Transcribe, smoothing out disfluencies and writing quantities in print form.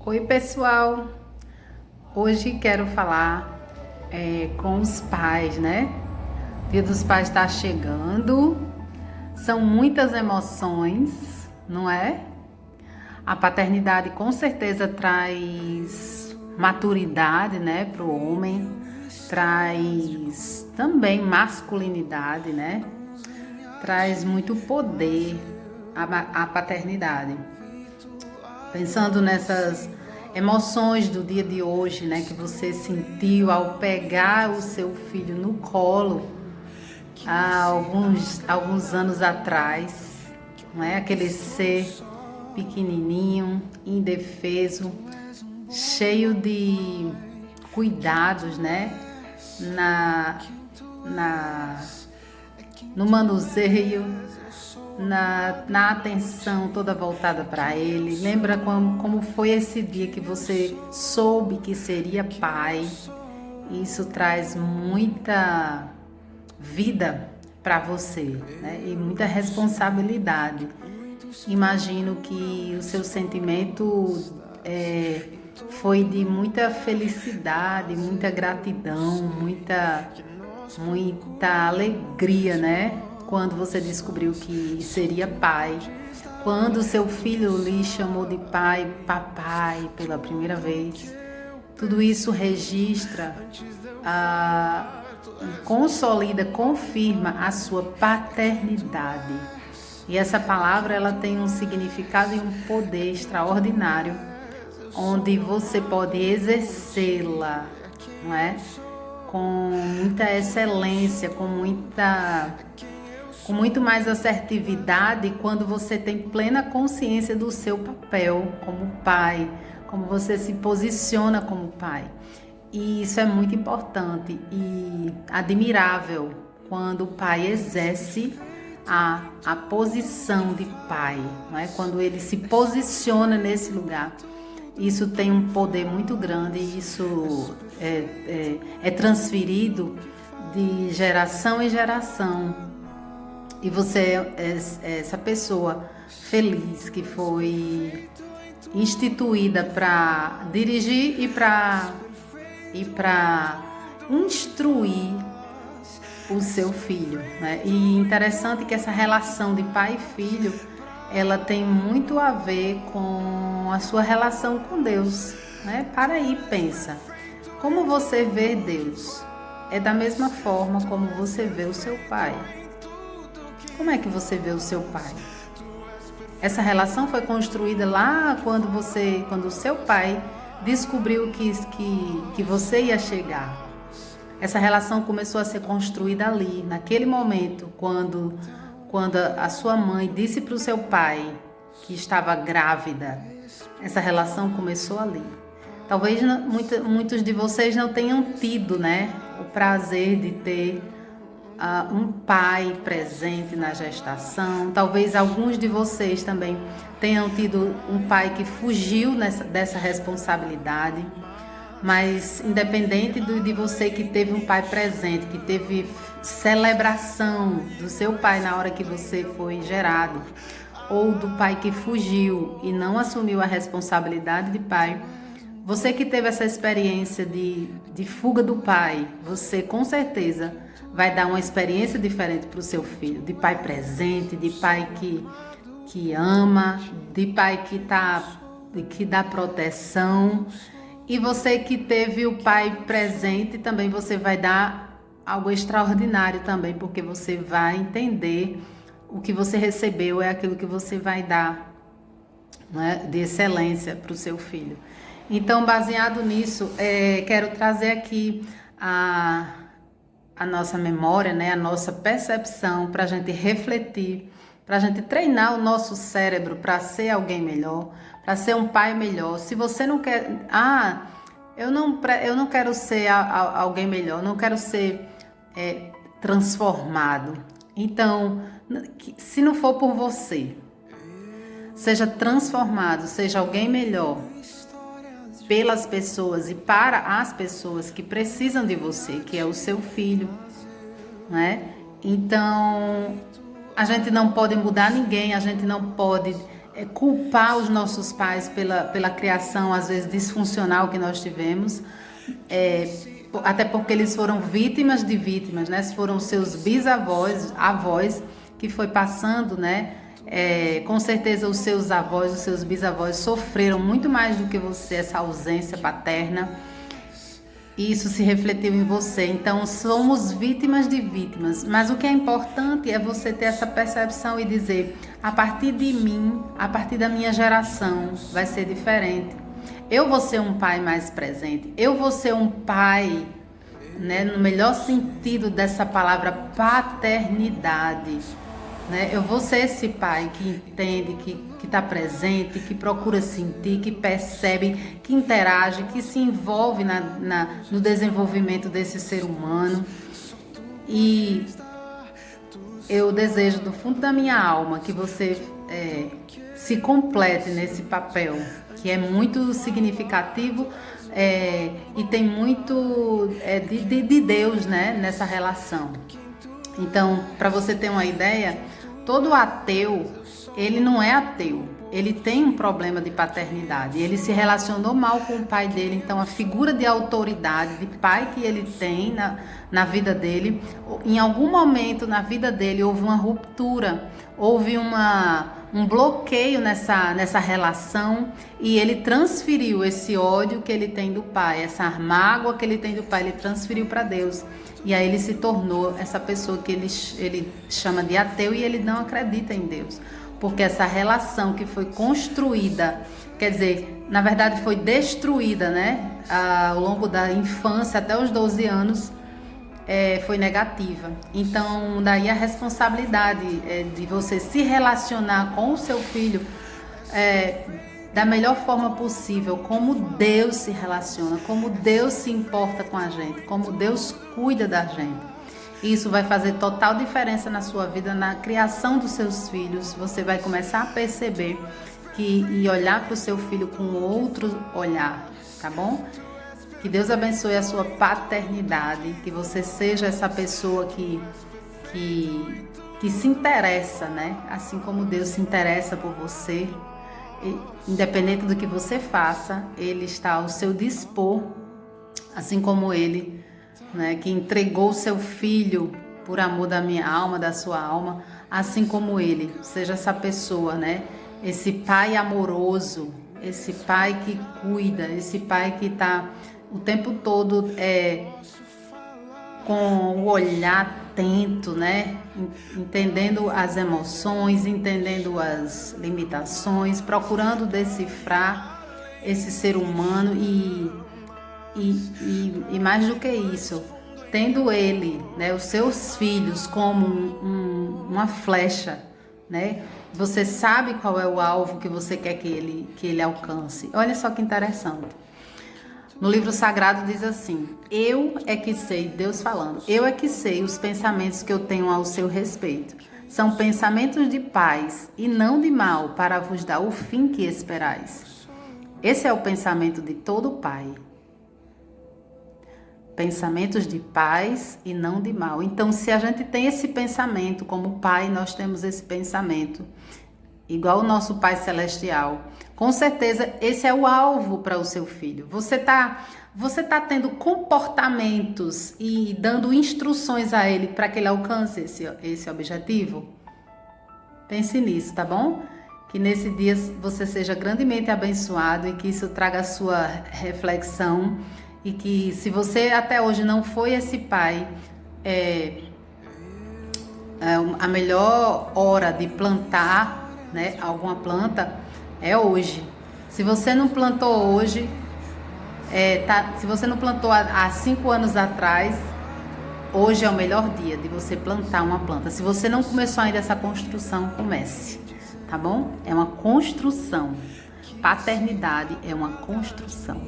Oi pessoal, hoje quero falar com os pais, né? O Dia dos Pais está chegando, são muitas emoções, não é? A paternidade com certeza traz maturidade, né, para o homem, traz também masculinidade, né? Traz muito poder a paternidade. Pensando nessas emoções do dia de hoje, né, que você sentiu ao pegar o seu filho no colo há alguns anos atrás, não é? Aquele ser pequenininho, indefeso, cheio de cuidados, né, na, na no manuseio, na atenção toda voltada para ele. Lembra como foi esse dia que você soube que seria pai? Isso traz muita vida para você, né? E muita responsabilidade. Imagino que o seu sentimento foi de muita felicidade, muita gratidão, muita alegria, né? Quando você descobriu que seria pai, quando seu filho lhe chamou de pai, papai, pela primeira vez. Tudo isso registra, consolida, confirma a sua paternidade. E essa palavra ela tem um significado e um poder extraordinário, onde você pode exercê-la, não é? Com muita excelência, com muito mais assertividade quando você tem plena consciência do seu papel como pai, como você se posiciona como pai. E isso é muito importante e admirável quando o pai exerce a posição de pai, não é? Quando ele se posiciona nesse lugar. Isso tem um poder muito grande e isso é transferido de geração em geração. E você é essa pessoa feliz que foi instituída para dirigir e para instruir o seu filho, né? E interessante que essa relação de pai e filho ela tem muito a ver com a sua relação com Deus, né? Para aí, pensa. Como você vê Deus? É da mesma forma como você vê o seu pai. Como é que você vê o seu pai? Essa relação foi construída lá quando o seu pai descobriu que você ia chegar. Essa relação começou a ser construída ali, naquele momento, quando a sua mãe disse para o seu pai que estava grávida. Essa relação começou ali. Talvez muitos de vocês não tenham tido, né, o prazer de ter um pai presente na gestação. Talvez alguns de vocês também tenham tido um pai que fugiu dessa responsabilidade. Mas independente de você que teve um pai presente, que teve celebração do seu pai na hora que você foi gerado, ou do pai que fugiu e não assumiu a responsabilidade de pai, você que teve essa experiência de fuga do pai, você com certeza vai dar uma experiência diferente para o seu filho, de pai presente, de pai que ama, de pai que dá proteção. E você que teve o pai presente, também você vai dar algo extraordinário também, porque você vai entender o que você recebeu é aquilo que você vai dar, né, de excelência para o seu filho. Então, baseado nisso, quero trazer aqui a nossa memória, né, a nossa percepção, para a gente refletir, para a gente treinar o nosso cérebro para ser alguém melhor, para ser um pai melhor. Se você não quer, eu não quero ser alguém melhor, não quero ser transformado. Então, se não for por você, seja transformado, seja alguém melhor pelas pessoas e para as pessoas que precisam de você, que é o seu filho, né? Então, a gente não pode mudar ninguém, a gente não pode culpar os nossos pais pela criação, às vezes, disfuncional que nós tivemos, até porque eles foram vítimas de vítimas, né? Foram seus bisavós, avós, que foi passando, né? Com certeza os seus avós, os seus bisavós sofreram muito mais do que você, essa ausência paterna. E isso se refletiu em você. Então, somos vítimas de vítimas. Mas o que é importante é você ter essa percepção e dizer: a partir de mim, a partir da minha geração, vai ser diferente. Eu vou ser um pai mais presente. Eu vou ser um pai, né, no melhor sentido dessa palavra, paternidade. Né? Eu vou ser esse pai que entende, que está presente, que procura sentir, que percebe, que interage, que se envolve no desenvolvimento desse ser humano. E eu desejo do fundo da minha alma que você se complete nesse papel, que é muito significativo e tem muito de Deus, né, nessa relação. Então, para você ter uma ideia, todo ateu, ele não é ateu, ele tem um problema de paternidade, ele se relacionou mal com o pai dele, então a figura de autoridade, de pai que ele tem na vida dele, em algum momento na vida dele houve uma ruptura, houve um bloqueio nessa relação e ele transferiu esse ódio que ele tem do pai, essa mágoa que ele tem do pai, ele transferiu para Deus. E aí ele se tornou essa pessoa que ele chama de ateu e ele não acredita em Deus. Porque essa relação que foi construída, quer dizer, na verdade foi destruída, né? Ao longo da infância até os 12 anos, foi negativa. Então, daí a responsabilidade de você se relacionar com o seu filho da melhor forma possível, como Deus se relaciona, como Deus se importa com a gente, como Deus cuida da gente. Isso vai fazer total diferença na sua vida, na criação dos seus filhos. Você vai começar a perceber e olhar para o seu filho com outro olhar, tá bom? Que Deus abençoe a sua paternidade, que você seja essa pessoa que se interessa, né? Assim como Deus se interessa por você. Independente do que você faça, Ele está ao seu dispor, assim como Ele, né, que entregou o seu filho por amor da minha alma, da sua alma, assim como Ele, seja essa pessoa, né, esse pai amoroso, esse pai que cuida, esse pai que está o tempo todo com o olhar atento, né? Entendendo as emoções, entendendo as limitações, procurando decifrar esse ser humano e mais do que isso, tendo ele, né, os seus filhos como uma flecha, né? Você sabe qual é o alvo que você quer que ele alcance. Olha só que interessante. No livro sagrado diz assim: eu é que sei, Deus falando, eu é que sei os pensamentos que eu tenho ao seu respeito. São pensamentos de paz e não de mal, para vos dar o fim que esperais. Esse é o pensamento de todo pai. Pensamentos de paz e não de mal. Então, se a gente tem esse pensamento, como pai, nós temos esse pensamento, igual o nosso Pai Celestial, com certeza esse é o alvo para o seu filho. Você tá tendo comportamentos e dando instruções a ele para que ele alcance esse objetivo? Pense nisso, tá bom? Que nesse dia você seja grandemente abençoado e que isso traga a sua reflexão e que, se você até hoje não foi esse pai, a melhor hora de plantar, né, alguma planta é hoje. Se você não plantou hoje, se você não plantou há 5 anos atrás, hoje é o melhor dia de você plantar uma planta. Se você não começou ainda essa construção, comece, tá bom? É uma construção. Paternidade é uma construção.